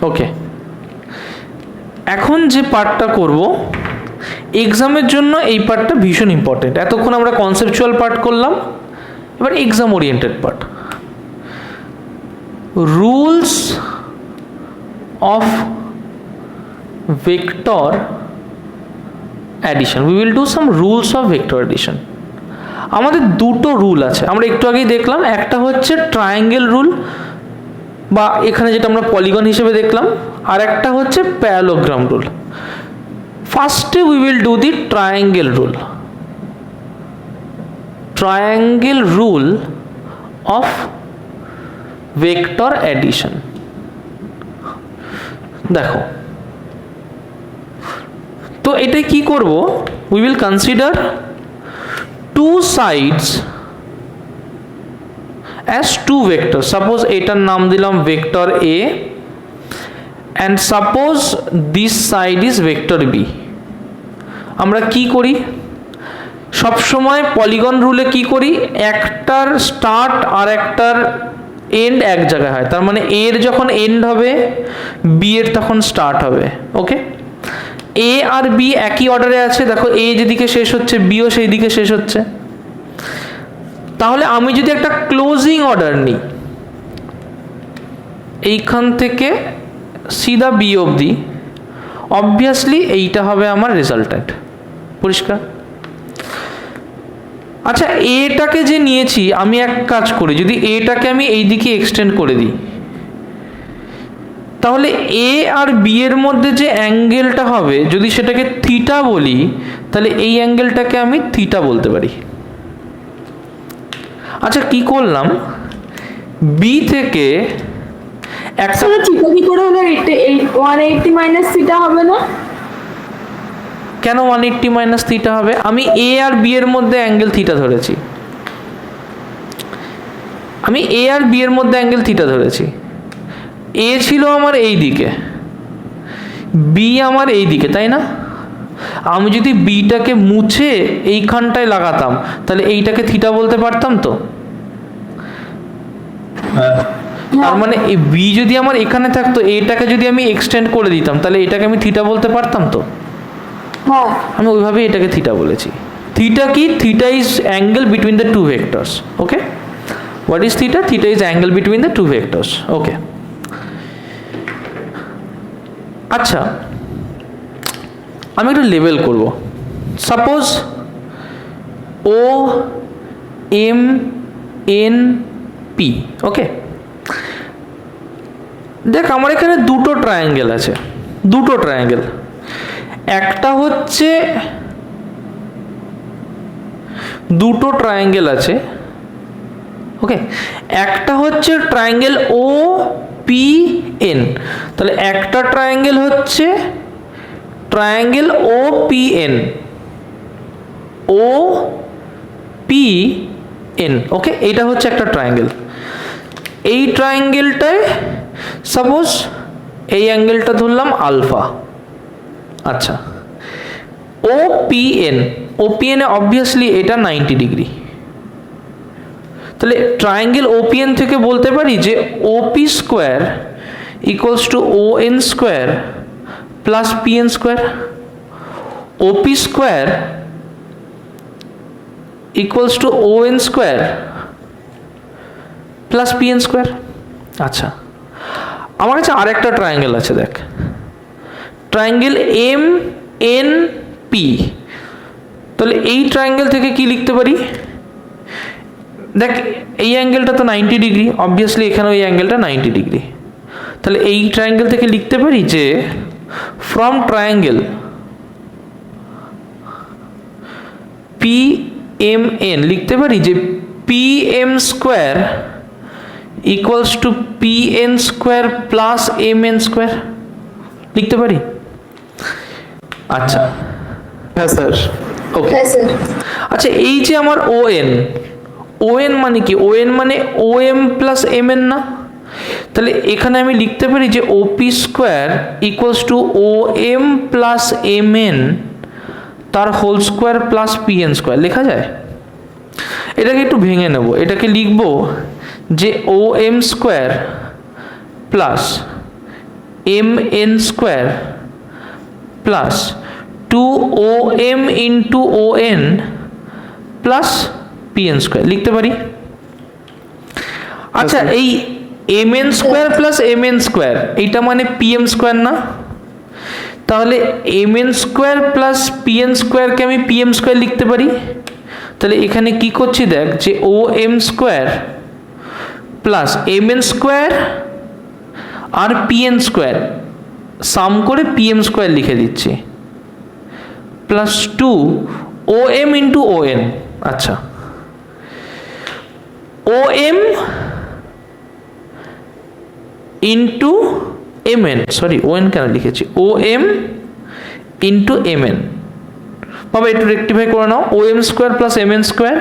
ওকে, এখন যে পার্টটা করব এক্সামের জন্য, এই পার্টটা ভীষণ ইম্পর্টেন্ট। এতক্ষণ আমরা কনসেপচুয়াল পার্ট করলাম, এবার exam oriented part. Rules of vector addition, we will do some rules of vector addition. আমাদের দুটো রুল আছে, আমরা একটু আগেই দেখলাম। একটা হচ্ছে ট্রায়াঙ্গেল রুল, বা এখানে যেটা আমরা পলিগন হিসেবে দেখলাম, আর একটা হচ্ছে প্যারালোগ্রাম রুল। ফার্স্টে we will do the triangle rule. Triangle rule of vector addition. দেখো, তো এটাই কি করব, we will consider to sides as two vectors. Suppose এটার নাম দিলাম vector a and suppose this side is vector b. আমরা কি করি সব সময় পলিগন রুলে, কি করি, একটার স্টার্ট আর একটার এন্ড এক জায়গায় হয়। তার মানে a এর যখন এন্ড হবে b এর তখন স্টার্ট হবে। ওকে, a আর b একই অর্ডারে আছে। দেখো, a যেদিকে শেষ হচ্ছে b ও সেই দিকে শেষ হচ্ছে। তাহলে আমি যদি একটা ক্লোজিং অর্ডার নিই, এইখান থেকে সিধা বি অবধি, অবভিয়াসলি এইটা হবে আমার রেজাল্টেন্ট। পরিষ্কার? আচ্ছা, এটাকে যে নিয়েছি, আমি এক কাজ করি, যদি এটাকে আমি এই দিকে এক্সটেন্ড করে দিই, তাহলে এ আর বি এর মধ্যে যে অ্যাঙ্গেলটা হবে, যদি সেটাকে থিটা বলি, তাহলে এই অ্যাঙ্গেলটাকে আমি থিটা বলতে পারি। আচ্ছা, কি করলাম, বি থেকে একটা থিটা কি করে হলো? 180 মাইনাস থিটা হবে না? কেন 180 মাইনাস থিটা হবে? আমি এ আর বি এর মধ্যে অ্যাঙ্গেল থিটা ধরেছি। আমি এ আর বি এর মধ্যে অ্যাঙ্গেল থিটা ধরেছি। এ ছিল আমার এই দিকে, বি আমার এই দিকে, তাই না? আমি যদি বিটাকে মুছে এইখানটায় লাগাতাম, তাহলে এইটাকে থিটা বলতে পারতাম তো। তার মানে বি যদি আমার এখানে থাকতো, এটাকে যদি আমি এক্সটেন্ড করে দিতাম, তাহলে এটাকে আমি থিটা বলতে পারতাম তো। আমি ওইভাবে এটাকে থিটা বলেছি। থিটা কি? Theta is angle between the two vectors. Okay, what is theta? Theta is angle between the two vectors. Okay, আচ্ছা, আমি একটা লেবেল করব। Suppose O M N P. Okay, দেখ, আমার এখানে দুটো ট্রায়াঙ্গেল আছে, দুটো ট্রায়াঙ্গেল। একটা হচ্ছে, দুটো ট্রায়াঙ্গেল আছে। ওকে, একটা হচ্ছে ট্রায়াঙ্গেল ও পি এন। তাহলে একটা ট্রায়াঙ্গেল হচ্ছে triangle O P N, O P N. Okay, এইটা হচ্ছে একটা ট্রায়াঙ্গেল। এই ট্রায়াঙ্গেলটায় সাপোজ এই অ্যাঙ্গেলটা ধরলাম আলফা। আচ্ছা, O P N, O P N obviously এটা 90 ডিগ্রি। তাহলে ট্রায়াঙ্গেল ও পি এন থেকে বলতে পারি যে O P square equals to O N square plus P N square. O P square equals to O N square plus P N square. আচ্ছা, আমার কাছে আরেকটা ট্রায়াঙ্গেল আছে, দেখ, ট্রায়াঙ্গেল এম এন পি। তাহলে এই ট্রায়াঙ্গেল থেকে কি লিখতে পারি? দেখ, এই অ্যাঙ্গেলটা তো 90 ডিগ্রি, অবভিয়াসলি এখানেও এই অ্যাঙ্গেলটা 90 ডিগ্রি। তাহলে এই ট্রায়াঙ্গেল থেকে লিখতে পারি যে from triangle P M N লিখতে পারি যে P M square equals to P N square plus M N square লিখতে পারি। আচ্ছা, হ্যাঁ স্যার। ওকে, আচ্ছা, এই যে আমার ও এন মানে কি? ও এন মানে O M plus M N না? তাহলে এখানে আমি লিখতে পারি যে O P square equals to O M plus M N তার whole square plus P N square লেখা যায়। এটাকে একটু ভেঙে নেব, এটাকে লিখব যে O M square plus M N square plus 2om into O N plus P N square লিখতে পারি। আচ্ছা, এই M N square plus M N square এইটা মানে পি এম স্কোয়ার না? তাহলে M N square plus P N স্কোয়ারকে আমি পি এম স্কোয়ার লিখতে পারি। তাহলে এখানে কি করছি দেখ, যে O M square plus M N square আর পি এন স্কোয়ার সাম করে পি এম স্কোয়ার লিখে দিচ্ছি plus 2 O M into O N. আচ্ছা, O M into M N, sorry O N কেন লিখেছি, O M into M N. বাবা একটু rectify করে নাও, O M square plus M N square,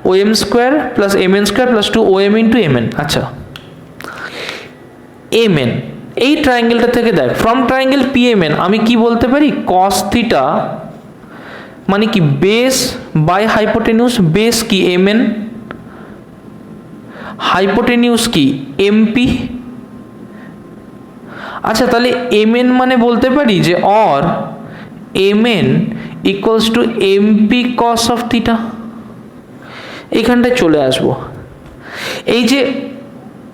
O M square plus M N square plus 2 O M into M N. আচ্ছা, M N এই ট্রায়াঙ্গেলটা থেকে দেখ, from triangle P M N আমি কি বলতে পারি, কস থিটা মানে কি বেস বাই হাইপোটেনিউস, বেস কি এম এন, হাইপোটেনিউস কি এমপি। আচ্ছা, তাহলে এম এন মানে বলতে পারি যে or M N equals to MP cos of theta. এখানটায় চলে আসবো, এই যে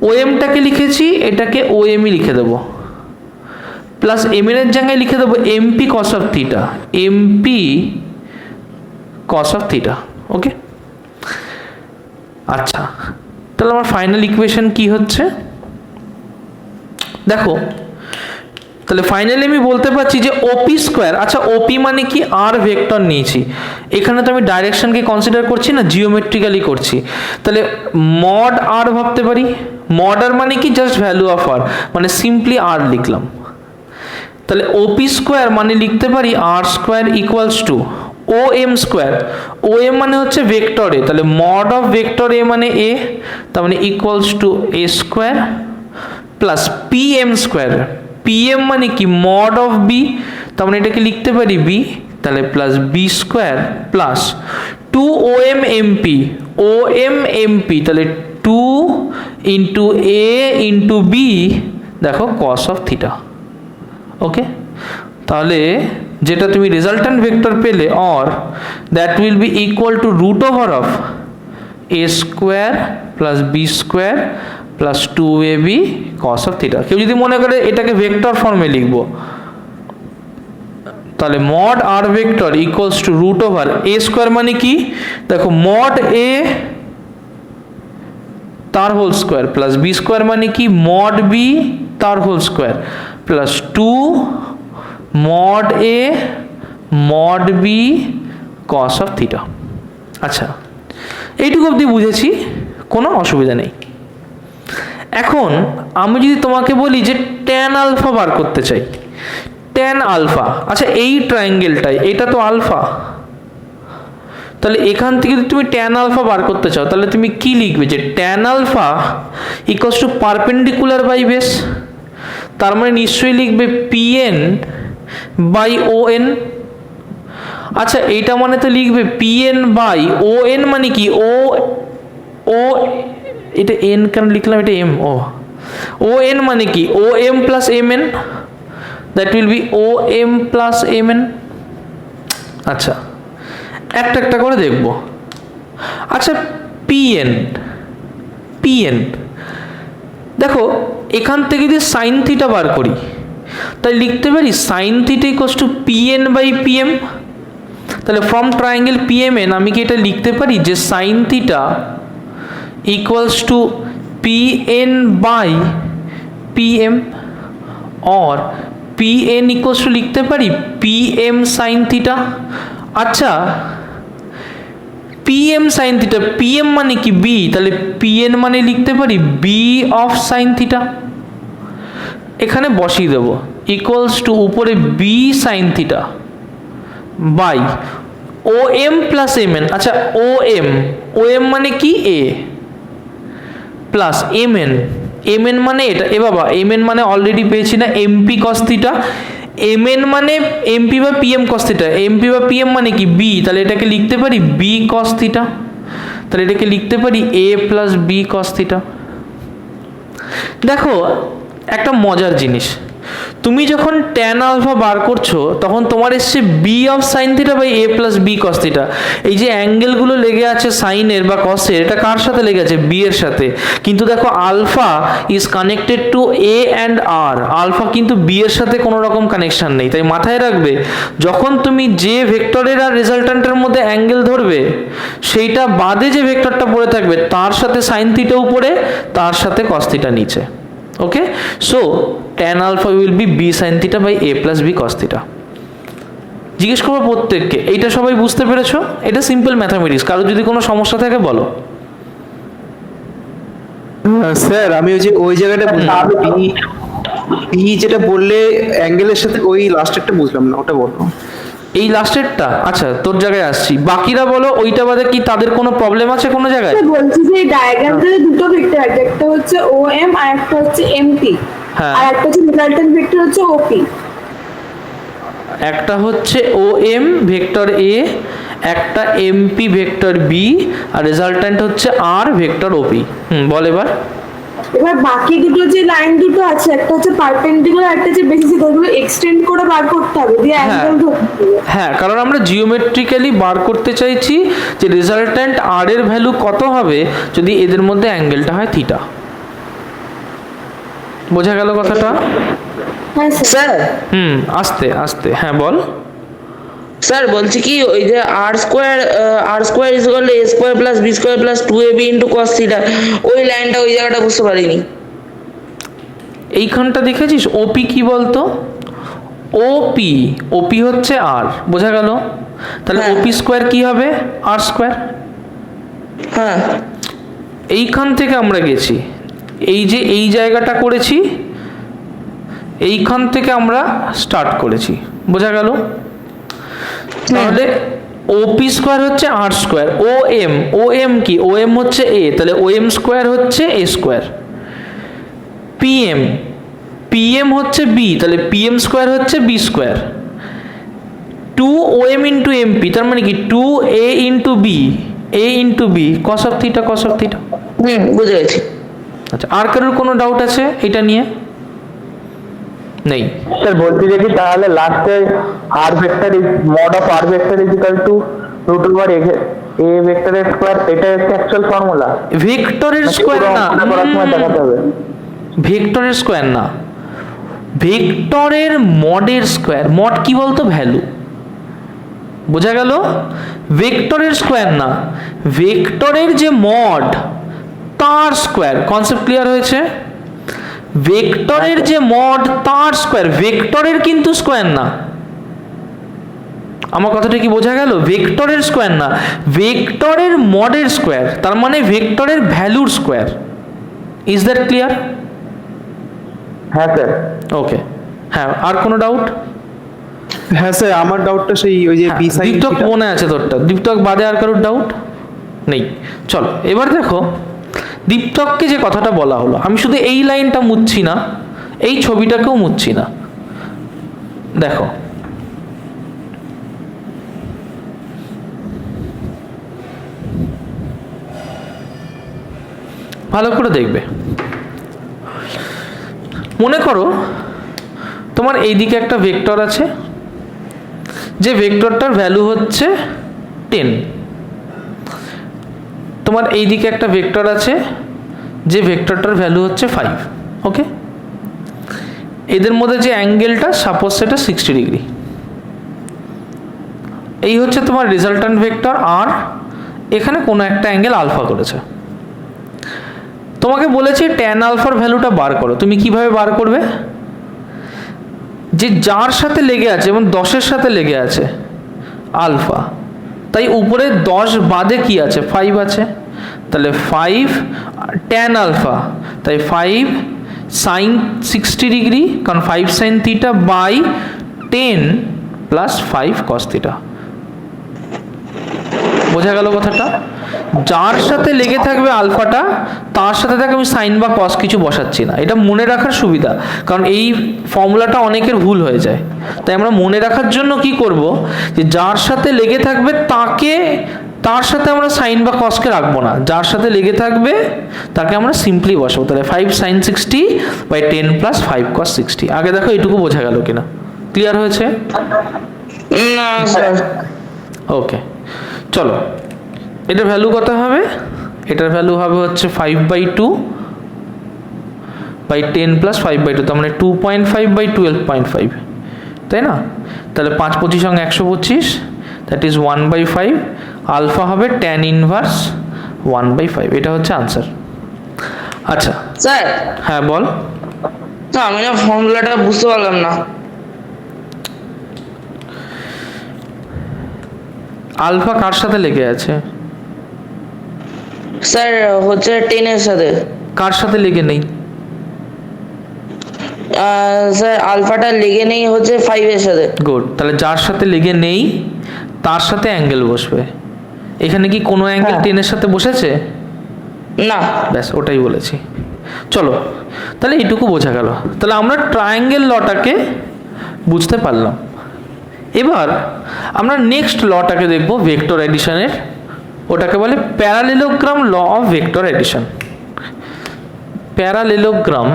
ও এমটাকে লিখেছি এটাকে ও এমই লিখে দেবো প্লাস এম এন এর জায়গায় লিখে দেবো MP cos of theta, MP cos of theta. Okay, আচ্ছা তাহলে আমার ফাইনাল ইকুয়েশন কি হচ্ছে দেখো, তাহলে ফাইনালি আমি বলতে পারছি যে ওপি স্কোয়ার, আচ্ছা ওপি মানে কি, আর ভেক্টর নিয়েছি, এখানে তো আমি ডাইরেকশনকে কনসিডার করছি না, জিওমেট্রিক্যালি করছি, তাহলে মড আর ভাবতে পারি। মড আর মানে কি, জাস্ট ভ্যালু অফ আর, মানে সিম্পলি আর লিখলাম। তাহলে ওপি স্কোয়ার মানে লিখতে পারি R square equals to O M square, O M মানে হচ্ছে ভেক্টর এ, তাহলে মড অফ ভেক্টর এ মানে এ, তার মানে equals to A square plus P M square, P M মানে কি মড অফ বি, তার মানে এটাকে লিখতে পারি বি, তাহলে plus B square plus 2 O M MP, ও এম এমপি তাহলে 2 ইন্টু এ ইন্টু বি, দেখো কস অফ থিটা। ওকে, তাহলে যেটা তুমি রেজাল্ট্যান্ট ভেক্টর পেলে or that will be equal to root over of A square plus B square plus 2ab cos of theta. কেউ যদি মনে করে এটাকে ভেক্টর ফর্মে লিখবো, তাহলে mod R vector equals to root over A square মানে কি, দেখো মড এ তার whole square plus B square মানে কি মড বি তার whole square plus 2 mod A mod B cos of theta. আচ্ছা, এইটুকু অবধি বুঝেছি, কোনো অসুবিধা নেই। এখন আমি যদি তোমাকে বলি যে ট্যান আলফা বার করতে চাই, ট্যান আলফা, আচ্ছা এই ট্রায়াঙ্গেলটাই এটা তো আলফা, তাহলে এখান থেকে যদি তুমি ট্যান আলফা বার করতে চাও তাহলে তুমি কি লিখবে, যে tan alpha equals to perpendicular by base, তার মানে নিশ্চয়ই লিখবে P N by O N. আচ্ছা এইটা মানে তো লিখবে P N by O N মানে কি ও ও এটা এন কেন লিখলাম, এটা এম, ও এন মানে কি O M plus M N, that will be O M plus M N. আচ্ছা একটা একটা করে দেখব। আচ্ছা পিএন, পিএন দেখো এখান থেকে যদি সাইন থিটা বার করি তাই লিখতে পারি sine theta equals to PN by PM. তাহলে ফ্রম ট্রায়াঙ্গেল পিএমএন আমি কি এটা লিখতে পারি যে sine theta equals to pn by pm और pn equals to লিখতে পারি pm sin theta। আচ্ছা pm sin theta, pm মানে কি b, তাহলে pn মানে লিখতে পারি b of sin theta, এখানে বসিয়ে দেব equals to উপরে b sin theta by om plus mn। আচ্ছা om মানে কি a plus M N, M N মানে এটা, এ বাবা এম এন মানে অলরেডি পেয়েছি না MP cos theta, M N মানে এমপি বা পিএম কস থিটা, এমপি বা পিএম মানে কি বি, তাহলে এটাকে লিখতে পারি বি কস থিটা, তাহলে এটাকে লিখতে পারি এ প্লাস বি কস থিটা। দেখো একটা মজার জিনিস, তুমি যখন ট্যান আলফা বার করছো তখন তোমার এসছে B of sine theta by A plus B cos theta. এই যে অ্যাঙ্গেলগুলো লেগে আছে সাইনের বা কসের, এটা কার সাথে লেগে আছে? বি এর সাথে। কিন্তু দেখো alpha is connected to A and R, alpha কিন্তু বি এর সাথে কোনো রকম কানেকশন নেই। তাই মাথায় রাখবে যখন তুমি যে ভেক্টরের আর রেজাল্ট্যান্টের মধ্যে অ্যাঙ্গেল ধরবে, সেইটা বাদে যে ভেক্টরটা পড়ে থাকবে তার সাথে সাইন থিটা উপরে, তার সাথে কস থিটা নিচে। ওকে, so tan alpha will be b sin theta by a plus b cos theta। জিজ্ঞেস করবো প্রত্যেককে, এইটা সবাই বুঝতে পেরেছো? এটা সিম্পল ম্যাথামেটিক্স। কারো যদি কোনো সমস্যা থাকে বলো। স্যার আমি ওই জায়গাটা পি যেটা বললে অ্যাঙ্গেলের সাথে, ওই লাস্টেরটা বুঝলাম না, ওটা বলো। এই লাস্টেরটা আচ্ছা, তোর জায়গায় আসছি, বাকিরা বলো ওইটা বাদে কি তাদের কোনো প্রবলেম আছে কোনো জায়গায়? বলছি যে এই ডায়াগ্রামটাতে দুটো ভেক্টর আছে, একটা হচ্ছে OM আর একটা হচ্ছে MP, হ্যাঁ। আর একটা হচ্ছে রেজাল্টেন্ট ভেক্টর হচ্ছে OP। একটা হচ্ছে ও এম ভেক্টর এ, একটা এমপি ভেক্টর বি, আর রেজাল্ট্যান্ট হচ্ছে আর ভেক্টর ওপি। বল এবার। এবার বাকি দুটো যে লাইন দুটো আছে, একটা হচ্ছে পারপেন্ডিকুলার, একটা হচ্ছে বেসিস, ওগুলো এক্সটেন্ড করে বার করতে হবে, দিয়ে অ্যাঙ্গেল ধরতে হবে। হ্যাঁ, কারণ আমরা জিওমেট্রিক্যালি বার করতে চাইছি যে রেজাল্ট্যান্ট আর এর ভ্যালু কত হবে যদি এদের মধ্যে অ্যাঙ্গেলটা হয় থিটা। বোঝা গেল কথাটা? হ্যাঁ স্যার। স্যার আস্তে আস্তে, হ্যাঁ বল। স্যার বলছি কি, ওই যে R square is equal to A square plus B square plus 2ab into cos theta, ওই লাইনটা, ওই জায়গাটা বুঝতে পারিনি। এইখানটা দেখেছিস ওপি কি বলতো? ওপি, ওপি হচ্ছে আর, বোঝা গেল? তাহলে হ্যাঁ। ওপি স্কোয়ার কি হবে? আর স্কোয়ার। হ্যাঁ এইখান থেকে আমরা গেছি, এই যে এই জায়গাটা করেছি, এইখান থেকে আমরা স্টার্ট করেছি, বোঝা গেল? তাহলে ওপি স্কোয়ার হচ্ছে আর স্কোয়ার। ও এম, ও এম কি? ও এম হচ্ছে এ, তাহলে ও এম স্কোয়ার হচ্ছে এ স্কোয়ার। পিএম, পিএম হচ্ছে বি, তাহলে পিএম স্কোয়ার হচ্ছে B square. 2om into MP, তার মানে কি 2a into B, A into B cos of theta, cos of theta. বুঝে গেছি। আচ্ছা, আর কারোর কোনো ডাউট আছে এটা নিয়ে? নেই। স্যার বলছি যে কি তাহলে লাস্টে R vector is mod of R vector is equal to root over A ভেক্টরের স্কোয়ার, এটা হচ্ছে অ্যাকচুয়াল ফর্মুলা? ভেক্টরের স্কোয়ার না, করার সময় দেখাতে হবে। ভেক্টরের স্কোয়ার না, ভেক্টরের মডের স্কোয়ার। মড কি বলতো? ভ্যালু। বোঝা গেল? ভেক্টরের স্কোয়ার না, ভেক্টরের যে মড তার স্কোয়ার। কনসেপ্ট ক্লিয়ার হয়েছে? ভেক্টরের যে মড তার স্কোয়ার, ভেক্টরের কিন্তু স্কোয়ার না। আমার কথাটা কি বোঝা গেল? ভেক্টরের স্কোয়ার না, ভেক্টরের মডের স্কোয়ার, তার মানে ভেক্টরের ভ্যালুর স্কোয়ার। Is that clear? হ্যাঁ স্যার। ওকে, হ্যাঁ, আর কোনো ডাউট? হ্যাঁ স্যার, আমার ডাউটটা সেই ওই যে বি সাইন দীপ্তক মনে আছে তোরটা? দীপ্তক বাদে আর কারোর ডাউট নেই? চলো এবার দেখো, দীপ্তককে যে কথাটা বলা হলো, আমি শুধু এই লাইনটা মুছছি না, এই ছবিটাকেও মুছছি না। দেখো, ভালো করে দেখবে। মনে করো তোমার এইদিকে একটা ভেক্টর আছে, যে ভেক্টরটার ভ্যালু হচ্ছে 10। তোমার এইদিকে একটা ভেক্টর আছে, যে ভেক্টরটার ভ্যালু হচ্ছে 5। ওকে, এদের মধ্যে যে অ্যাঙ্গেলটা, সাপোজ সেটা 60 ডিগ্রি। এই হচ্ছে তোমার রেজাল্ট্যান্ট ভেক্টর আর, এখানে কোনো একটা অ্যাঙ্গেল আলফা করেছে। তোমাকে বলেছে ট্যান আলফার ভ্যালুটা বার করো। তুমি কিভাবে বার করবে? যে যার সাথে লেগে আছে, এবং 10-এর সাথে লেগে আছে আলফা, তাই উপরে 10 বাদে কি আছে? 5 আছে। তাহলে 5 ট্যান আলফা, তাই 5 সাইন 60 ডিগ্রি, কারণ 5 sine theta by 10 plus 5 cos theta. বোঝা গেল কথাটা? যার সাথে লেগে থাকবে আলফাটা, তার সাথে থাকে আমি সাইন বা কস কিছু বসাচ্ছি না। এটা মনে রাখার সুবিধা, কারণ এই ফর্মুলাটা অনেকের ভুল হয়ে যায়। তাই আমরা মনে রাখার জন্য কি করব, যে যার সাথে লেগে থাকবে তাকে তার সাথে আমরা সাইন বা কসকে রাখবো না, যার সাথে লেগে থাকবে তাকে আমরা সিম্পলি বসাবো। তাহলে 5 sin 60 বাই 10 প্লাস 5 cos 60। আগে দেখো এটুকু বোঝা গেল কিনা, ক্লিয়ার হয়েছে? না স্যার। ওকে, চলো এটার ভ্যালু কত হবে? এটার ভ্যালু হবে হচ্ছে 5/2 বাই 10 প্লাস 5/2, তার মানে 2.5 বাই 12.5, তাই না? তাহলে 5 25 সঙ্গে 125, দ্যাট ইজ 1/5। আলফা হবে tan ইনভার্স 1/5। এটা হচ্ছে আনসার। আচ্ছা স্যার হ্যাঁ বল। না আমি না ফর্মুলাটা বুঝতে পারলাম না। আলফা কার সাথে লেগে আছে? স্যার হচ্ছে 10 এর সাথে। কার সাথে লেগে নেই? স্যার আলফাটা লেগে নেই হচ্ছে 5 এর সাথে। গুড, তাহলে যার সাথে লেগে নেই তার সাথে অ্যাঙ্গেল বসবে। এখানে কি কোনো অ্যাঙ্গেল 10 এর সাথে বসেছে? না। ব্যাস ওটাই বলেছি। চলো তাহলে এইটুকু বোঝা গেল। তাহলে আমরা ট্রায়াঙ্গেল লটাকে বুঝতে পারলাম। এবার আমরা নেক্সট লটাকে দেখব ভেক্টর এডিশনের, ওটাকে বলে parallelogram law of vector addition. Parallelogram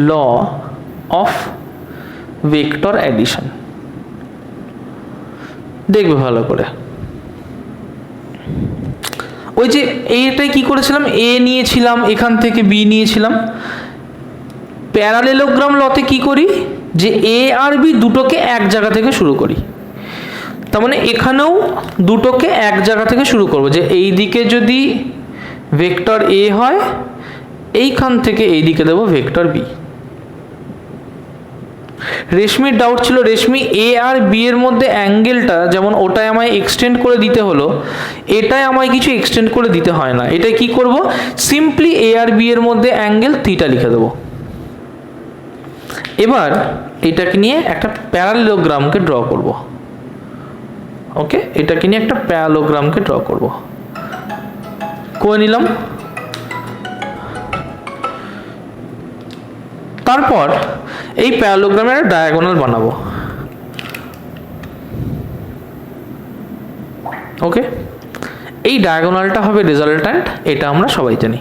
law of vector addition দেখবে ভালো করে। ওই যে এইটাই কি করেছিলাম, এ নিয়েছিলাম, এখান থেকে বি নিয়েছিলাম। প্যারালেলোগ্রাম লতে কি করি, যে এ আর বি দুটোকে এক জায়গা থেকে শুরু করি। তার মানে এখানেও দুটোকে এক জায়গা থেকে শুরু করব, যে এই দিকে যদি ভেক্টর এ হয়, এইখান থেকে এই দিকে দেবো ভেক্টর বি। রেশমির ডাউট ছিল, রেশমি এ আর বি এর মধ্যে অ্যাঙ্গেলটা যেমন ওটাই আমায় এক্সটেন্ড করে দিতে হলো, এটাই আমায় কিছু এক্সটেন্ড করে দিতে হয় না। এটা কি করব, সিম্পলি এ আর বি এর মধ্যে অ্যাঙ্গেল থিটা লিখে দেবো। এবার এটাকে নিয়ে একটা প্যারালেলোগ্রামকে ড্র করব। ওকে, এটাকে নিয়ে একটা প্যারালেলোগ্রামকে ড্র করব। করে নিলাম। তারপর এই প্যারালেলোগ্রামের ডায়াগোনাল বানাবো। ওকে, এই ডায়াগোনালটা হবে রেজাল্ট্যান্ট, এটা আমরা সবাই জানি।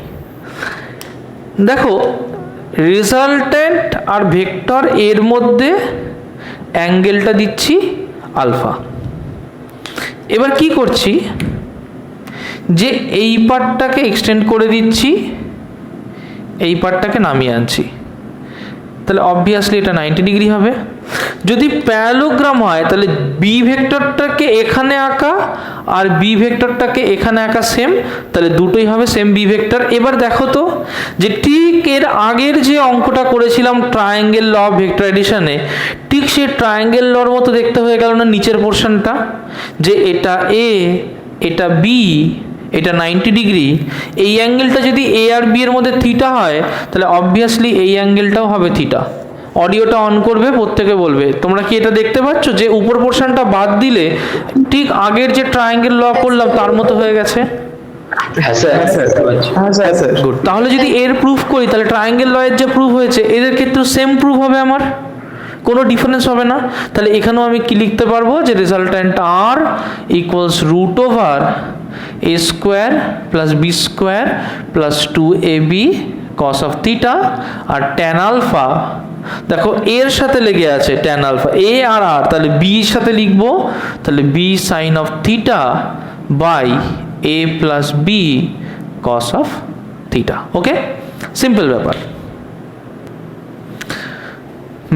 দেখো রেজাল্ট্যান্ট আর ভেক্টর এর মধ্যে অ্যাঙ্গেলটা দিচ্ছি আলফা। এবার কি করছি, যে এই পার্টটাকে এক্সটেন্ড করে দিচ্ছি, এই পার্টটাকে নামিয়ে আনছি। তাহলে অবভিয়াসলি এটা 90 ডিগ্রি হবে। যদি প্যারালেলোগ্রাম হয় তাহলে বি ভেক্টরটাকে এখানে আঁকা আর বি ভেক্টরটাকে এখানে আঁকা সেম, তাহলে দুটোই হবে সেম বি ভেক্টর। এবার দেখো তো যে ঠিক এর আগের যে অঙ্কটা করেছিলাম ট্রায়াঙ্গেল ল অফ ভেক্টর এডিশনে, ঠিক সেই ট্রায়াঙ্গেল লর মতো দেখতে হয়ে গেল না নিচের পোর্শনটা, যে এটা এ, এটা বি, এটা 90 ডিগ্রি। এই অ্যাঙ্গেলটা যদি এ আর বি এর মধ্যে থিটা হয়, তাহলে অবভিয়াসলি এই অ্যাঙ্গেলটাও হবে থিটা। অডিওটা অন করবে, প্রত্যেকে বলবে তোমরা কি এটা দেখতে পাচ্ছ, যে উপর পোর্শনটা বাদ দিলে ঠিক আগের যে ট্রায়াঙ্গেল ল করলাম তার মতো হয়ে গেছে। গুড, তাহলে যদি এর প্রুফ করি তাহলে ট্রায়াঙ্গেল ল এর যে প্রুফ হয়েছে এদের ক্ষেত্রে সেম প্রুফ হবে, আমার কোনো ডিফারেন্স হবে না। তাহলে এখানেও আমি কি লিখতে পারবো, যে resultant R equals root over a square plus b square plus 2ab cos of theta, আর tan alpha দেখো এর সাথে লেগে আছে tan alpha, a R r, তাহলে b এর সাথে লিখবো, তাহলে b sin of theta by a plus b cos of theta। Okay, simple ব্যাপার।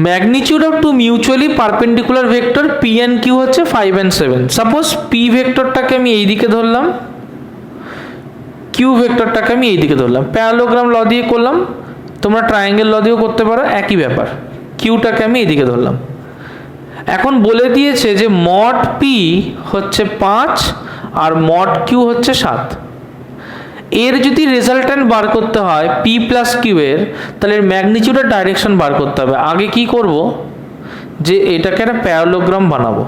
Magnitude of two mutually perpendicular vector p and q হচ্ছে 5 and 7। সাপোজ p ভেক্টরটাকে আমি এই দিকে ধরলাম, q ভেক্টরটাকে আমি এই দিকে ধরলাম, প্যারালেলোগ্রাম ল দিয়ে করলাম, তোমরা ট্রায়াঙ্গেল ল দিয়েও করতে পারো, একই ব্যাপার। কিউটাকে আমি এই দিকে ধরলাম। এখন বলে দিয়েছে যে মড p হচ্ছে 5 আর মড q হচ্ছে 7। এর যদি রেজাল্ট্যান্ট বার করতে হয় p প্লাস q এর, তাহলে এর ম্যাগনিটিউডের ডাইরেকশন বার করতে হবে। আগে কি করব, যে এটাকে একটা প্যারালেলোগ্রাম বানাবো।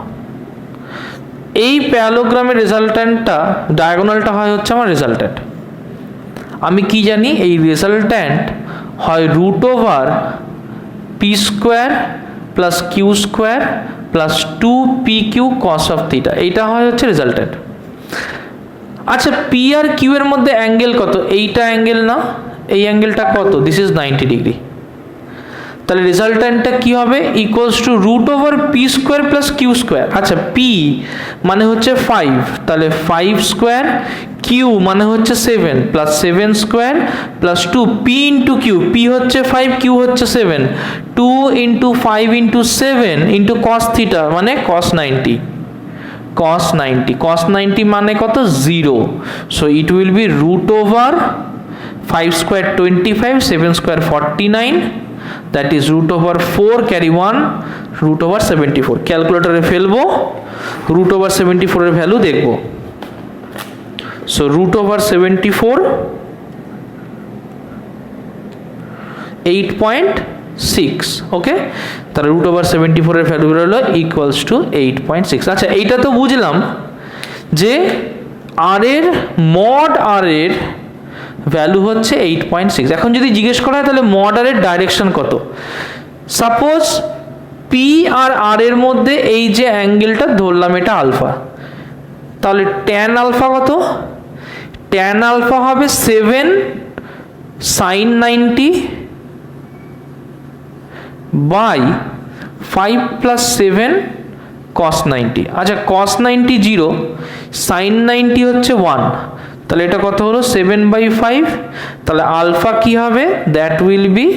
এই প্যারালেলোগ্রামের রেজাল্ট্যান্টটা ডায়াগোনালটা হয় হচ্ছে আমার রেজাল্ট্যান্ট। আমি কি জানি, এই রেজাল্ট্যান্ট হয় root over P square plus Q square plus 2pq cos of theta, এইটা হয় হচ্ছে রেজাল্টেন্ট। আচ্ছা পি আর কিউ এর মধ্যে অ্যাঙ্গেল কত? এইটা অ্যাঙ্গেল না, এই অ্যাঙ্গেলটা কত? This is 90 degree. তাহলে রেজাল্টেন্টটা কি হবে? Equals to root over P square plus Q square. আচ্ছা পি মানে হচ্ছে 5, তাহলে 5 স্কোয়ার, কিউ মানে হচ্ছে 7 plus 7 square plus 2 P into Q, P হচ্ছে 5, কিউ হচ্ছে 7, 2 into 5 into 7 into cos theta মানে cos 90, cos 90, cos 90 মানে কত? 0। So it will be root over 5 square 25, 7 square 49, that is root over 4 carry 1 root over 74। ক্যালকুলেটরে ফেলবো, root over 74 এর value দেখবো। So root over 74 8.6, ওকে। তাহলে root over 74 এর value হলো equals to 8.6। আচ্ছা এইটা তো বুঝলাম যে আর এর মড আর এর ভ্যালু হচ্ছে 8.6। এখন যদি জিজ্ঞেস করা হয় তাহলে মড আর এর ডাইরেকশন কত? সাপোজ পি আর আর এর মধ্যে এই যে অ্যাঙ্গেলটা ধরলাম এটা আলফা, তাহলে ট্যান আলফা কত? ট্যান আলফা হবে 7 sin 90 বাই 5 প্লাস 7 cos 90। আচ্ছা cos 90 0, sin 90 হচ্ছে 1, তাহলে এটা কত হলো? 7/5। তাহলে আলফা কি হবে? That will be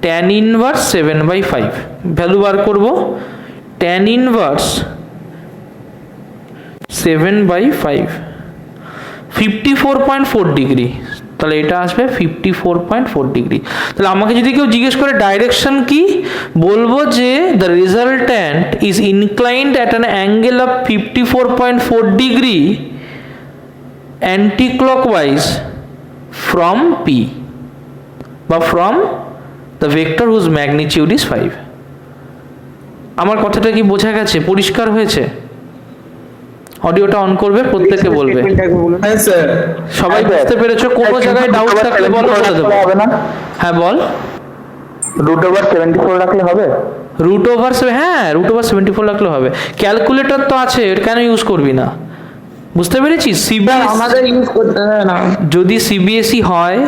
tan inverse 7/5। Value বার করব, tan ইনভার্স 7/5 54.4 ডিগ্রি, তাহলে এটা আসবে 54.4 ডিগ্রি। তাহলে আমাকে যদি কেউ জিজ্ঞেস করে ডাইরেকশন কি, বলবো যে the resultant is inclined at an angle of 54.4 degree anti-clockwise from P বা from the vector whose magnitude is 5। আমার কথাটা কি বোঝা গেছে? পরিষ্কার হয়েছে? অডিওটা অন করবে, প্রত্যেককে বলবে। হ্যাঁ স্যার, সবাই বুঝতে পেরেছো? কোনো জায়গায় ডাউট থাকলে বলো, বলে দেবো। হবে না? হ্যাঁ বল। রুট ওভার 74 রাখলে হবে? রুট ওভার, হ্যাঁ রুট ওভার 74 রাখলে হবে। ক্যালকুলেটর তো আছে, কেন ইউজ করবি না? বুঝতে পেরেছিস? আমাদের ইউজ করতে হয় না। যদি সিবিএসই হয়,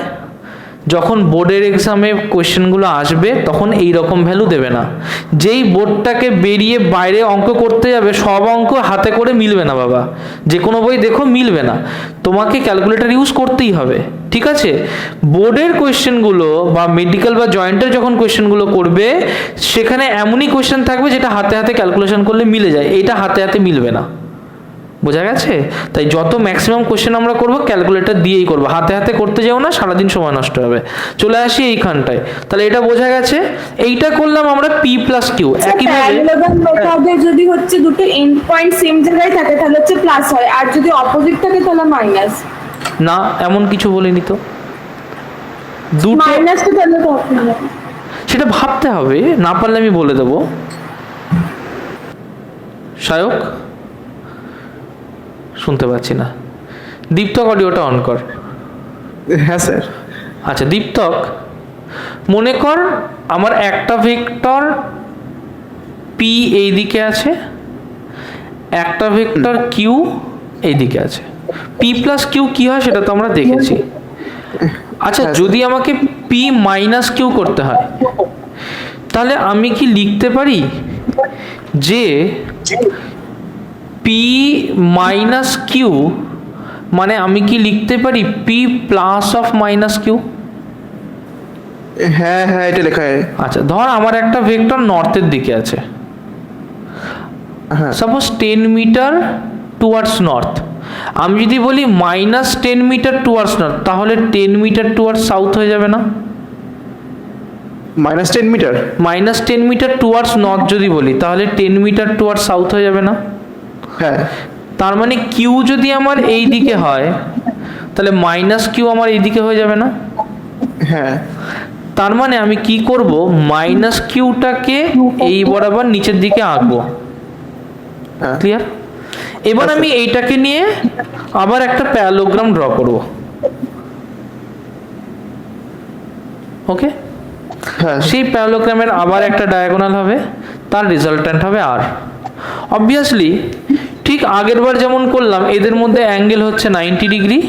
যখন বোর্ডের এক্সামে কোয়েশ্চেনগুলো আসবে তখন এই রকম ভ্যালু দেবে না। যেই বোর্ডটাকে বেরিয়ে বাইরে অঙ্ক করতে যাবে, সব অঙ্ক হাতে করে মিলবে না বাবা, যে কোনো বই দেখো মিলবে না, তোমাকে ক্যালকুলেটর ইউজ করতেই হবে, ঠিক আছে? বোর্ডের কোয়েশ্চেনগুলো বা মেডিকেল বা জয়েন্টের যখন কোয়েশ্চেনগুলো করবে, সেখানে এমনই কোয়েশ্চেন থাকবে যেটা হাতে হাতে ক্যালকুলেশন করলে মিলে যায়, এটা হাতে হাতে মিলবে না। বোঝা গেছে? তাই যত ম্যাক্সিমাম কোশ্চেন আমরা করব ক্যালকুলেটর দিয়েই করব, হাতে হাতে করতে যাও না, সারাদিন সময় নষ্ট হবে। চলে আসি এইখানটায়, তাহলে এটা বোঝা গেছে। এইটা করলাম আমরা পি প্লাস কিউ। একইভাবে মেথডে যদি হচ্ছে দুটো এন্ড পয়েন্ট সেম জায়গায় থাকে তাহলে হচ্ছে প্লাস হয়, আর যদি অপোজিট থাকে তাহলে মাইনাস। না, এমন কিছু বলিনি তো। দুটো মাইনাস তো তাহলে কখন হবে? সেটা ভাবতে হবে, না পারলে আমি বলে দেবো। সায়ক শুনতে পাচ্ছি না। দীপ্তক অডিওটা অন কর। হ্যাঁ স্যার। আচ্ছা দীপ্তক, মনে কর আমার একটা ভেক্টর পি এই দিকে আছে, একটা ভেক্টর কিউ এই দিকে আছে। পি প্লাস কিউ কি হয় সেটা তো আমরা দেখেছি। আচ্ছা যদি আমাকে পি মাইনাস কিউ করতে হয়, তাহলে আমি কি লিখতে পারি যে পি মাইনাস কিউ মানে আমি কি লিখতে পারি P plus of minus Q? হ্যাঁ হ্যাঁ, এটা লেখা হয়। আচ্ছা ধর আমার একটা ভেক্টর নর্থের দিকে আছে, হ্যাঁ সাপোজ 10 মিটার টুয়ার্ডস নর্থ। আমি যদি বলি মাইনাস 10 মিটার টুয়ার্ডস নর্থ, তাহলে 10 মিটার টুয়ার্ডস সাউথ হয়ে যাবে না? Minus 10 metre, minus 10 metre towards north যদি বলি, তাহলে 10 মিটার টুয়ার্ডস সাউথ হয়ে যাবে না? হ্যাঁ। তার মানে কিউ যদি আমার এই দিকে হয়, তাহলে মাইনাস কিউ আমার এই দিকে হয়ে যাবে না? হ্যাঁ। তার মানে আমি কি করব, মাইনাস কিউটাকে এই বরাবর নিচের দিকে আঁকবো। হ্যাঁ। ক্লিয়ার? এবার আমি এইটাকে নিয়ে আবার একটা প্যারালোগ্রাম ড্র করব। ওকে? হ্যাঁ। সেই প্যারালোগ্রামের আবার একটা ডায়াগোনাল হবে, তার রেজাল্ট্যান্ট হবে আর। অবভিয়াসলি ঠিক আগের বার যেমন করলাম, এদের মধ্যে অ্যাঙ্গেল হচ্ছে 90 ডিগ্রি,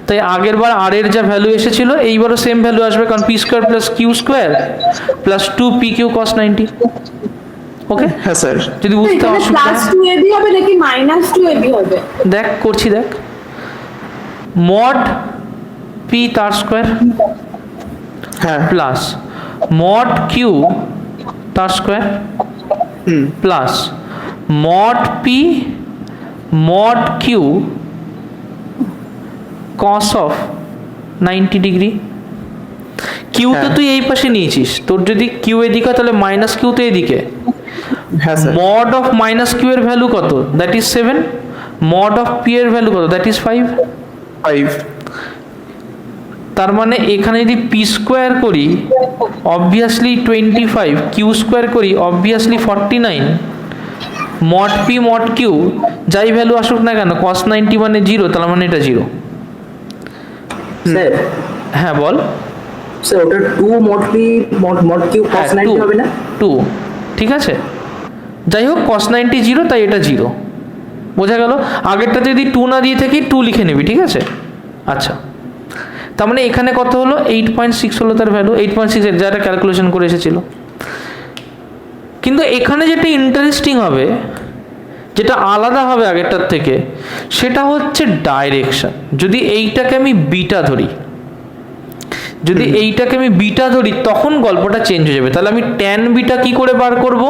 তাই আগের বার আর এর যা ভ্যালু এসেছিল এইবারও সেম ভ্যালু আসবে, কারণ P square plus Q square plus 2pq cos 90। Okay, হ্যাঁ স্যার। যদি বুঝতে অসুবিধা প্লাস হয়, 2ab হবে নাকি মাইনাস 2ab হবে? দেখ করছি, দেখ মড পি তার স্কোয়ার হ্যাঁ প্লাস মড কিউ তার square plus mod P mod Q cos of 90 degree. কিউটা হ্যাঁ। তুই এই পাশে নিয়েছিস, তোর যদি কিউ এদিকে হয় তাহলে মাইনাস কিউ তো এদিকে। হ্যাঁ স্যার। মড অফ মাইনাস কিউ এর ভ্যালু কত? That is 7। Mod of P এর ভ্যালু কত? That is 5। 5। তার মানে এখানে যদি পি স্কোয়ার করি অবভিয়াসলি 25, কিউ স্কোয়ার করি obviously 49, mod P mod Q যাই ভ্যালু আসুক না কেন cos 90 মানে 0, তার মানে এটা 0। স্যার হ্যাঁ বল। স্যার ওটা 2 mod p mod q cos 90 হবে না? 2, ঠিক আছে, যাই হোক cos 90 0, তাই এটা 0। বোঝা গেল? আগেরটাতে যদি 2 না দিয়ে থাকি 2 লিখে নিবি, ঠিক আছে। আচ্ছা, তার মানে এখানে কত হলো? 8.6 হলো তার ভ্যালু, 8.6 এর যারা ক্যালকুলেশন করে এসেছিল। কিন্তু এখানে যেটা ইন্টারেস্টিং হবে, যেটা আলাদা হবে আগেরটার থেকে, সেটা হচ্ছে ডাইরেকশন। যদি এইটাকে আমি বিটা ধরি, যদি এইটাকে আমি বিটা ধরি তখন গল্পটা চেঞ্জ হয়ে যাবে। তাহলে আমি ট্যান বিটা কি করে বার করব?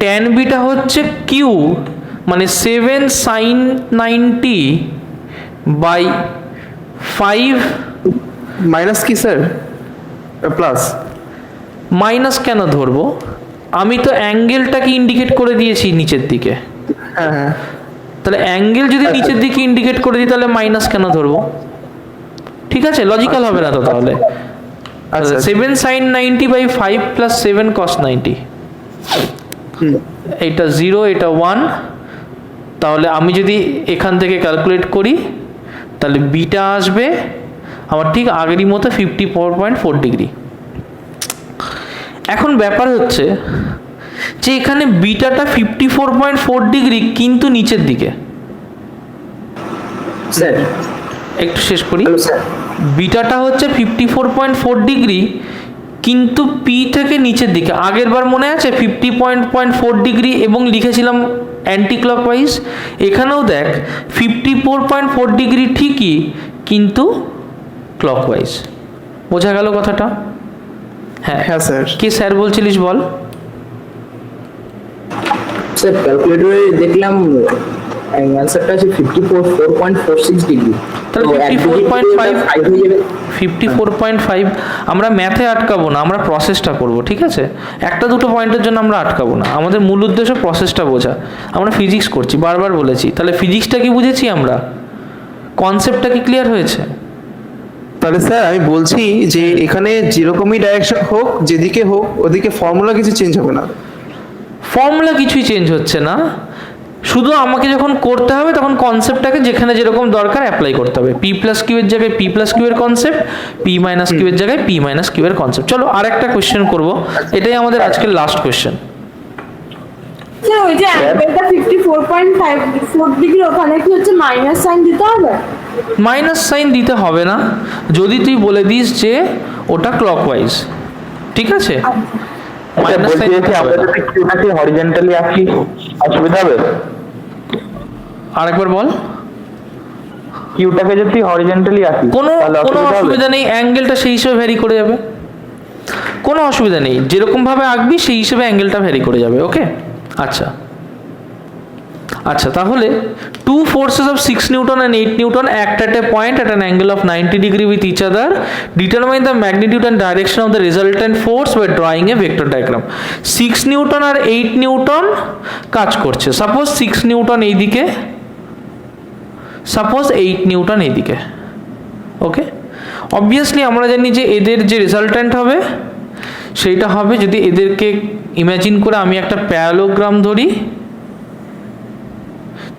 ট্যান বিটা হচ্ছে কিউ মানে 7 sin 90 বাই 5 মাইনাস কি স্যার? প্লাস। মাইনাস কেন ধরবো? আমি তো অ্যাঙ্গেলটাকে ইন্ডিকেট করে দিয়েছি নিচের দিকে। হ্যাঁ হ্যাঁ। তাহলে অ্যাঙ্গেল যদি নিচের দিকে ইন্ডিকেট করে দিই তাহলে মাইনাস কেন ধরবো? ঠিক আছে, লজিক্যাল হবে না তো তাহলে। আচ্ছা 7 sin 90 বাই 5 প্লাস 7 cos 90, এটা 0, এটা 1। তাহলে আমি যদি এখান থেকে ক্যালকুলেট করি তাহলে বিটা আসবে আমার ঠিক আগেরই মতো 54.4 ডিগ্রি। এখন ব্যাপার হচ্ছে যে এখানে বিটাটা 54.4 ডিগ্রি কিন্তু নিচের দিকে। স্যার একটু শেষ করি। Hello sir. বিটাটা হচ্ছে 54.4 ডিগ্রি কিন্তু পি থেকে নিচের দিকে। আগের বার মনে আছে 50.4 ডিগ্রি এবং লিখেছিলাম অ্যান্টি ক্লকওয়াইজ। এখানেও দেখ 54.4 ডিগ্রি ঠিকই কিন্তু ক্লকওয়াইজ। বোঝা গেল কথাটা? হ্যাঁ হ্যাঁ স্যার। কি স্যার বলছিলিস বল। স্যার ক্যালকুলেটরে দেখলাম অ্যানসারটা আছে 54.46 ডিগ্রি। তাহলে 54.5 হয়ে যাবে। 54.5 আমরা ম্যাথে আটকাবো না, আমরা প্রসেসটা করব, ঠিক আছে। একটা দুটো পয়েন্টের জন্য আমরা আটকাবো না, আমাদের মূল উদ্দেশ্য প্রসেসটা বোঝা। আমরা ফিজিক্স করছি, বারবার বলেছি। তাহলে ফিজিক্সটা কি বুঝেছি আমরা? কনসেপ্টটা কি ক্লিয়ার হয়েছে? তাহলে স্যার আমি বলছি যে এখানে যেরকমই ডাইরেকশন হোক, যেদিকে হোক, ওদিকে ফর্মুলা কিছু চেঞ্জ হবে না। ফর্মুলা কিছুই চেঞ্জ হচ্ছে না, শুধু আমাকে যখন করতে হবে তখন কনসেপ্টটাকে যেখানে যেরকম দরকার অ্যাপ্লাই করতে হবে। পি প্লাস কিউ এর জায়গায় পি প্লাস কিউ এর কনসেপ্ট, পি মাইনাস কিউ এর জায়গায় পি মাইনাস কিউ এর কনসেপ্ট। চলো আরেকটা কোশ্চেন করব, এটাই আমাদের আজকের লাস্ট কোশ্চেন। স্যার ওই যে অ্যাঙ্গেলটা 54.4 ডিগ্রি, ওখানে কি হচ্ছে মাইনাস সাইন দিতে হবে? মাইনাস সাইন দিতে হবে না যদি তুই বলে দিস যে ওটা ক্লকওয়াইজ, ঠিক আছে। মাইনাস সাইন বলছি আমরা যদি কিউটাকে হরিজন্টালি আঁকি অসুবিধা হবে? আরেকবার বল। কিউটাকে যদি হরিজন্টালি আঁকি কোনো তাহলে কোনো অসুবিধা হবে? অসুবিধা নেই, অ্যাঙ্গেলটা সেই হিসেবে ভ্যারি করে যাবে, কোনো অসুবিধা নেই। যেরকম ভাবে আঁকবি সেই হিসেবে অ্যাঙ্গেলটা ভ্যারি করে যাবে। ওকে, আচ্ছা আচ্ছা, তাহলে two forces of 6 Newton and 8 Newton act at a point at an angle of 90 degree with each other. Determine the magnitude and direction of the resultant force by drawing a vector diagram. 6 Newton R 8 Newton কাজ করছে। Suppose 6 Newton এইদিকে, suppose 8 Newton এইদিকে। ওকে, obviously আমরা জানি যে এদের যে resultant হবে সেইটা হবে, যদি এদেরকে ইমাজিন করে আমি একটা প্যারালোগ্রাম ধরি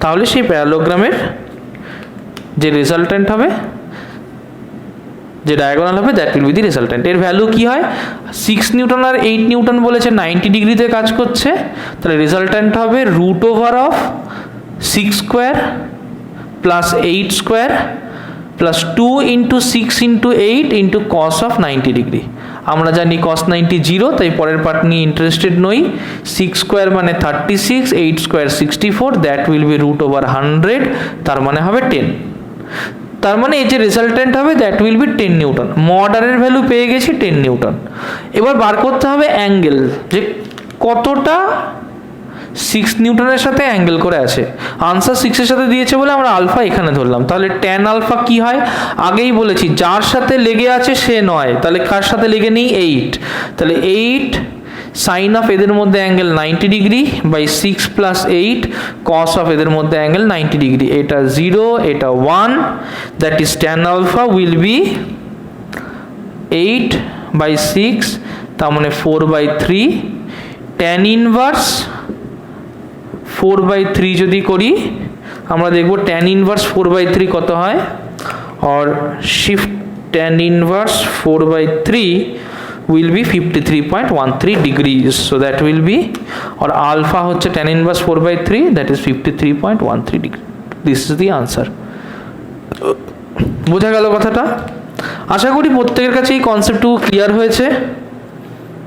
তাহলে সেই প্যারালোগ্রামের যে রেজাল্ট্যান্ট হবে যে ডায়াগোনাল হবে that will B the resultant. এর ভ্যালু কি হয়, 6 নিউটন আর 8 নিউটন বলেছে 90 ডিগ্রিতে কাজ করছে, তাহলে রেজাল্টেন্ট হবে root over of 6 square plus 8 square plus 2 into 6 into 8 into cos of 90 degree. আমরা জানি cos 90 0, তাই পরের পার্ট নিয়ে ইন্টারেস্টেড নই। 6 স্কোয়ার মানে 36, 8 square 64, that will be root over 100, তার মানে হবে 10। তার মানে এই যে রেজাল্টেন্ট হবে that will be 10 newton. Mod R এর ভ্যালু পেয়ে গেছি 10 নিউটন। এবার বার করতে হবে অ্যাঙ্গেল, যে কতটা 6 নিউটনের সাথে অ্যাঙ্গেল করে আছে। আনসার 6 এর সাথে দিয়েছে বলে আমরা আলফা এখানে ধরলাম। তাহলে ট্যান আলফা কি হয়, আগেই বলেছি যার সাথে লেগে আছে সে নয়, তাহলে কার সাথে লেগে নেই 8, তাহলে 8 সাইন অফ এদের মধ্যে angle 90 degree by 6 plus 8 cos of এদের মধ্যে অ্যাঙ্গেল 90 ডিগ্রি। এটা 0, এটা 1, that is tan alpha will be 8 by 6, তার মানে 4/3, ট্যান ইনভার্স 4/3 যদি করি আমরা দেখব ট্যান ইনভার্স 4/3 কত হয়, और shift tan inverse 4/3 will be 53.13 degrees, so that will be, or alpha হচ্ছে tan inverse 4/3, that is 53.13 degree. This is the answer. বোঝা গেল কথাটা? আশা করি প্রত্যেকের কাছে এই কনসেপ্টটুকু ক্লিয়ার হয়েছে।